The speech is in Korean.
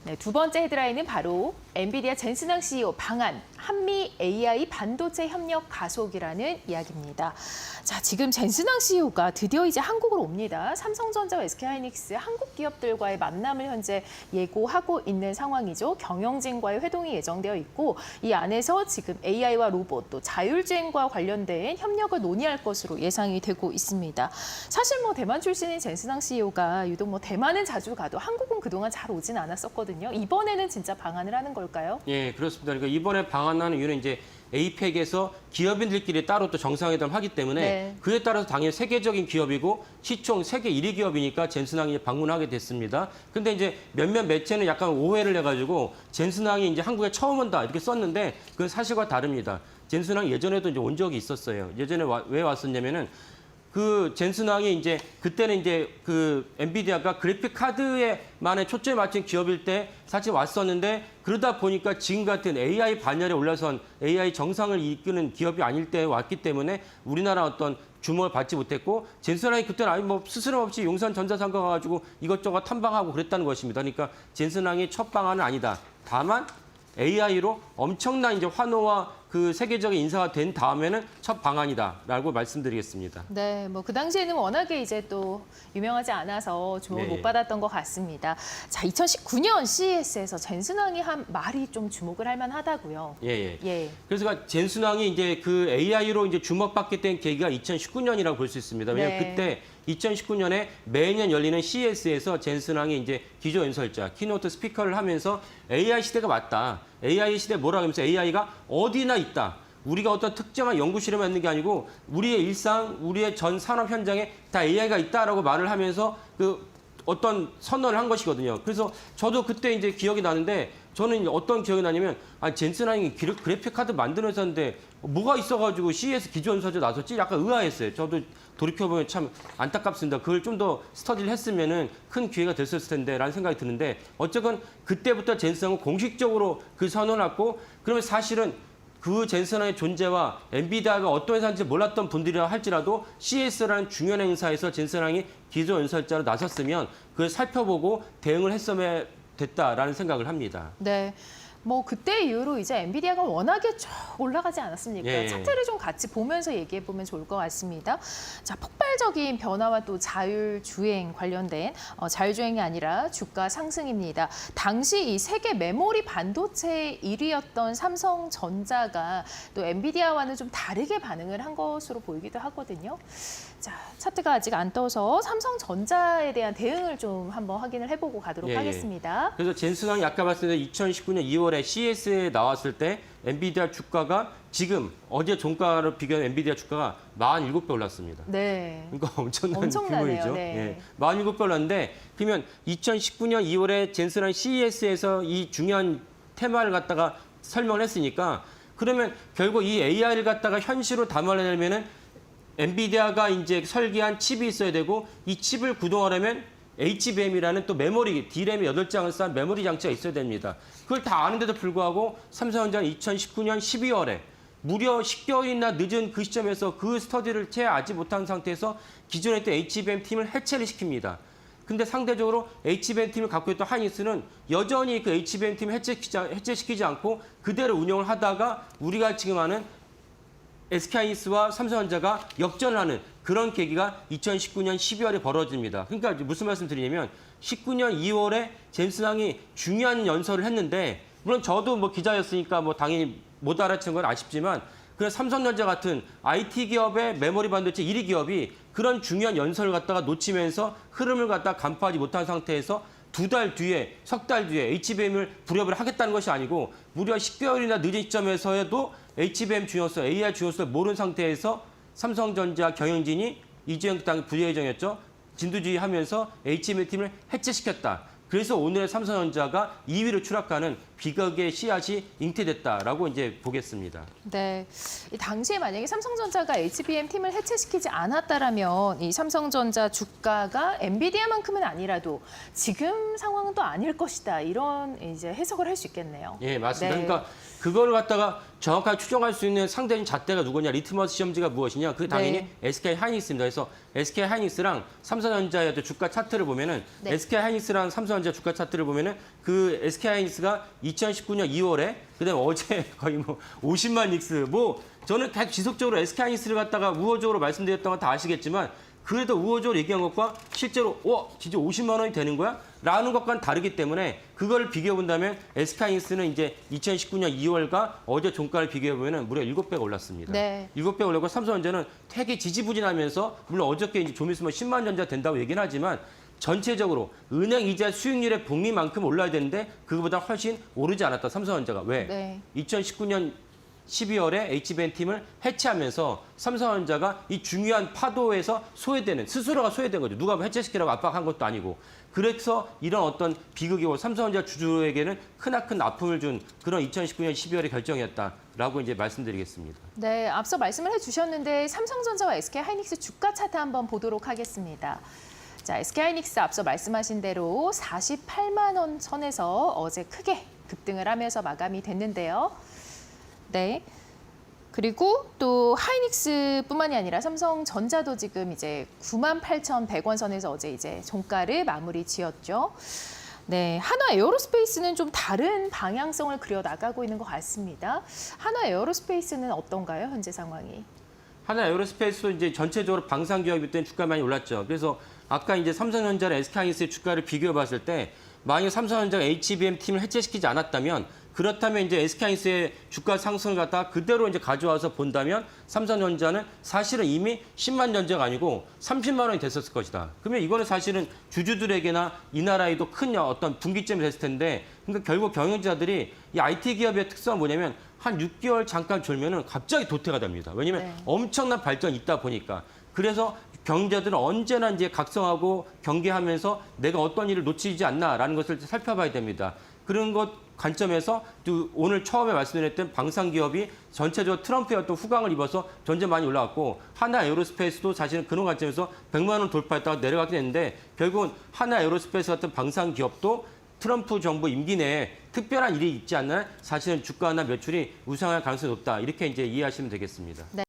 네, 두 번째 헤드라인은 바로 엔비디아 젠슨항 CEO 방한, 한미 AI 반도체 협력 가속이라는 이야기입니다. 자, 지금 젠슨항 CEO가 드디어 이제 한국으로 옵니다. 삼성전자와 SK하이닉스 한국 기업들과의 만남을 현재 예고하고 있는 상황이죠. 경영진과의 회동이 예정되어 있고 이 안에서 지금 AI와 로봇 또 자율주행과 관련된 협력을 논의할 것으로 예상이 되고 있습니다. 사실 뭐 대만 출신인 젠슨항 CEO가 유독 뭐 대만은 자주 가도 한국은 그동안 잘 오진 않았었거든요. 이번에는 진짜 방한을 하는 걸까요? 예, 그렇습니다. 그러니까 이번에 방한하는 이유는 이제 에이펙에서 기업인들끼리 따로 또 정상회담을 하기 때문에 네. 그에 따라서 당연히 세계적인 기업이고 시총 세계 1위 기업이니까 젠슨항이 방문하게 됐습니다. 근데 이제 몇몇 매체는 약간 오해를 해가지고 젠슨항이 이제 한국에 처음 온다 이렇게 썼는데 그건 사실과 다릅니다. 젠슨항 예전에도 이제 온 적이 있었어요. 예전에 왜 왔었냐면은 그 젠슨항이 이제 그때는 이제 그 엔비디아가 그래픽 카드에만의 초점을 맞춘 기업일 때 사실 왔었는데 그러다 보니까 지금 같은 AI 반열에 올라선 AI 정상을 이끄는 기업이 아닐 때 왔기 때문에 우리나라 어떤 주목을 받지 못했고 젠슨항이 그때는 아니 뭐 스스럼 없이 용산 전자상가 가가지고 이것저것 탐방하고 그랬다는 것입니다. 그러니까 젠슨항이 첫 방안은 아니다. 다만 AI로 엄청난 이제 환호와 그 세계적인 인사가 된 다음에는 첫 방안이다라고 말씀드리겠습니다. 네, 뭐 그 당시에는 워낙에 이제 또 유명하지 않아서 주목을 네. 못 받았던 것 같습니다. 자, 2019년 CES에서 젠슨항이 한 말이 좀 주목을 할 만하다고요. 예. 예. 그래서 젠슨항이 이제 그 AI로 이제 주목받게 된 계기가 2019년이라고 볼 수 있습니다. 왜냐하면 네. 그때 2019년에 매년 열리는 CES에서 젠슨항이 이제 기조 연설자, 키노트 스피커를 하면서 AI 시대가 왔다. AI 시대 뭐라 하면서 AI가 어디나 있다. 우리가 어떤 특정한 연구실에만 있는 게 아니고 우리의 일상, 우리의 전 산업 현장에 다 AI가 있다라고 말을 하면서 그 어떤 선언을 한 것이거든요. 그래서 저도 그때 이제 기억이 나는데 저는 어떤 기억이 나냐면 젠슨항이 그래픽 카드 만드는 회사인데 뭐가 있어가지고 CES 기조연설자 나섰지? 약간 의아했어요. 저도 돌이켜보면 참 안타깝습니다. 그걸 좀 더 스터디를 했으면은 큰 기회가 됐을 텐데라는 생각이 드는데 어쨌건 그때부터 젠슨항은 공식적으로 그 선언을 했고 그러면 사실은 그 젠슨항의 존재와 엔비디아가 어떤 회사인지 몰랐던 분들이라 할지라도 CES라는 중요한 행사에서 젠슨항이 기조연설자로 나섰으면 그걸 살펴보고 대응을 했으면 됐다라는 생각을 합니다. 네. 뭐 그때 이후로 이제 엔비디아가 워낙에 쭉 올라가지 않았습니까? 예. 차트를 좀 같이 보면서 얘기해 보면 좋을 것 같습니다. 자, 폭발적인 변화와 또 자율주행 관련된 자율주행이 아니라 주가 상승입니다. 당시 이 세계 메모리 반도체 1위였던 삼성전자가 또 엔비디아와는 좀 다르게 반응을 한 것으로 보이기도 하거든요. 자, 차트가 아직 안 떠서 삼성전자에 대한 대응을 좀 한번 확인을 해보고 가도록 예. 하겠습니다. 그래서 젠슨항이 아까 말씀드린 2019년 2월에 CES에 나왔을 때 엔비디아 주가가 지금 어제 종가로 비교한 엔비디아 주가가 47배 올랐습니다. 네. 그러니까 엄청난 엄청나네요. 규모이죠. 네. 예. 47배 올랐는데 그러면 2019년 2월에 젠슨항 CES에서 이 중요한 테마를 갖다가 설명을 했으니까 그러면 결국 이 AI를 갖다가 현실로 담아내려면은 엔비디아가 이제 설계한 칩이 있어야 되고 이 칩을 구동하려면 HBM이라는 또 메모리, D램이 8장을 쌓은 메모리 장치가 있어야 됩니다. 그걸 다 아는데도 불구하고 삼성전자는 2019년 12월에 무려 10개월이나 늦은 그 시점에서 그 스터디를 채 하지 못한 상태에서 기존에 있던 HBM 팀을 해체를 시킵니다. 근데 상대적으로 HBM 팀을 갖고 있던 하이닉스는 여전히 그 HBM 팀을 해체시키지 않고 그대로 운영을 하다가 우리가 지금 하는 SK하이닉스와 삼성전자가 역전하는 그런 계기가 2019년 12월에 벌어집니다. 그러니까 무슨 말씀 드리냐면 19년 2월에 젠슨항이 중요한 연설을 했는데 물론 저도 뭐 기자였으니까 뭐 당연히 못 알아챈 건 아쉽지만 그런 삼성전자 같은 IT 기업의 메모리 반도체 1위 기업이 그런 중요한 연설을 갖다가 놓치면서 흐름을 갖다가 간파하지 못한 상태에서 석 달 뒤에 HBM을 불협을 하겠다는 것이 아니고 무려 10개월이나 늦은 시점에서도 HBM 중요성, AI 중요성을 모르는 상태에서 삼성전자 경영진이 이재용 당 부회장이었죠. 진두지휘 하면서 HBM 팀을 해체시켰다. 그래서 오늘의 삼성전자가 2위로 추락하는 비극의 씨앗이 잉태됐다라고 이제 보겠습니다. 네, 이 당시에 만약에 삼성전자가 HBM 팀을 해체시키지 않았다라면 이 삼성전자 주가가 엔비디아만큼은 아니라도 지금 상황은 또 아닐 것이다. 이런 이제 해석을 할 수 있겠네요. 예, 맞습니다. 네. 그러니까 그걸 갖다가 정확하게 추정할 수 있는 상대적인 잣대가 누구냐, 리트머스 시험지가 무엇이냐, 그게 당연히 네. SK하이닉스입니다. 그래서 SK하이닉스랑 삼성전자의 주가 차트를 보면은 네. SK하이닉스랑 삼성 삼성전자 주가 차트를 보면은 그 SK하이닉스가 2019년 2월에 그다음에 어제 거의 뭐 50만 닉스 뭐 저는 계속 지속적으로 SK하이닉스를 갖다가 우호적으로 말씀드렸던 건 다 아시겠지만 그래도 우호적으로 얘기한 것과 실제로 진짜 50만 원이 되는 거야? 라는 것과는 다르기 때문에 그걸 비교해 본다면 SK하이닉스는 이제 2019년 2월과 어제 종가를 비교해 보면은 무려 7배가 올랐습니다. 네. 7배 올랐고 삼성전자는 되게 지지부진하면서 물론 어저께 이제 좀 있으면 10만 전자 된다고 얘기는 하지만 전체적으로 은행 이자 수익률의 복리만큼 올라야 되는데 그거보다 훨씬 오르지 않았다. 삼성전자가 왜? 네. 2019년 12월에 HBM팀을 해체하면서 삼성전자가 이 중요한 파도에서 소외되는 스스로가 소외된 거죠. 누가 해체시키라고 압박한 것도 아니고. 그래서 이런 어떤 비극이 고 삼성전자 주주에게는 크나큰 아픔을 준 그런 2019년 12월의 결정이었다라고 이제 말씀드리겠습니다. 네, 앞서 말씀을 해주셨는데 삼성전자와 SK하이닉스 주가 차트 한번 보도록 하겠습니다. 자, SK하이닉스 앞서 말씀하신 대로 48만 원 선에서 어제 크게 급등을 하면서 마감이 됐는데요. 네. 그리고 또 하이닉스뿐만이 아니라 삼성전자도 지금 이제 98,100원 선에서 어제 이제 종가를 마무리 지었죠. 네, 한화 에어로스페이스는 좀 다른 방향성을 그려 나가고 있는 것 같습니다. 한화 에어로스페이스는 어떤가요, 현재 상황이? 하나 에어로스페이스도 이제 전체적으로 방산 기업일 때는 주가 많이 올랐죠. 그래서 아까 이제 삼성전자랑 SK하이닉스의 주가를 비교해 봤을 때 만약 삼성전자가 HBM 팀을 해체시키지 않았다면 그렇다면 이제 SK하이닉스의 주가 상승을 갖다가 그대로 이제 가져와서 본다면 삼성전자는 사실은 이미 10만 전자가 아니고 30만 원이 됐었을 것이다. 그러면 이거는 사실은 주주들에게나 이 나라에도 큰 어떤 분기점이 됐을 텐데 그러니까 결국 경영자들이 이 IT 기업의 특성은 뭐냐면 한 6개월 잠깐 졸면은 갑자기 도태가 됩니다. 왜냐면 네. 엄청난 발전이 있다 보니까. 그래서 경제자들은 언제나 이제 각성하고 경계하면서 내가 어떤 일을 놓치지 않나라는 것을 살펴봐야 됩니다. 그런 것 관점에서 또 오늘 처음에 말씀드렸던 방산 기업이 전체적으로 트럼프의 어떤 후광을 입어서 전체 많이 올라갔고 하나 에어로스페이스도 사실은 그런 관점에서 100만 원 돌파했다가 내려가게 됐는데 결국은 하나 에어로스페이스 같은 방산 기업도 트럼프 정부 임기 내에 특별한 일이 있지 않나 사실은 주가나 매출이 우상할 가능성이 높다. 이렇게 이제 이해하시면 되겠습니다. 네.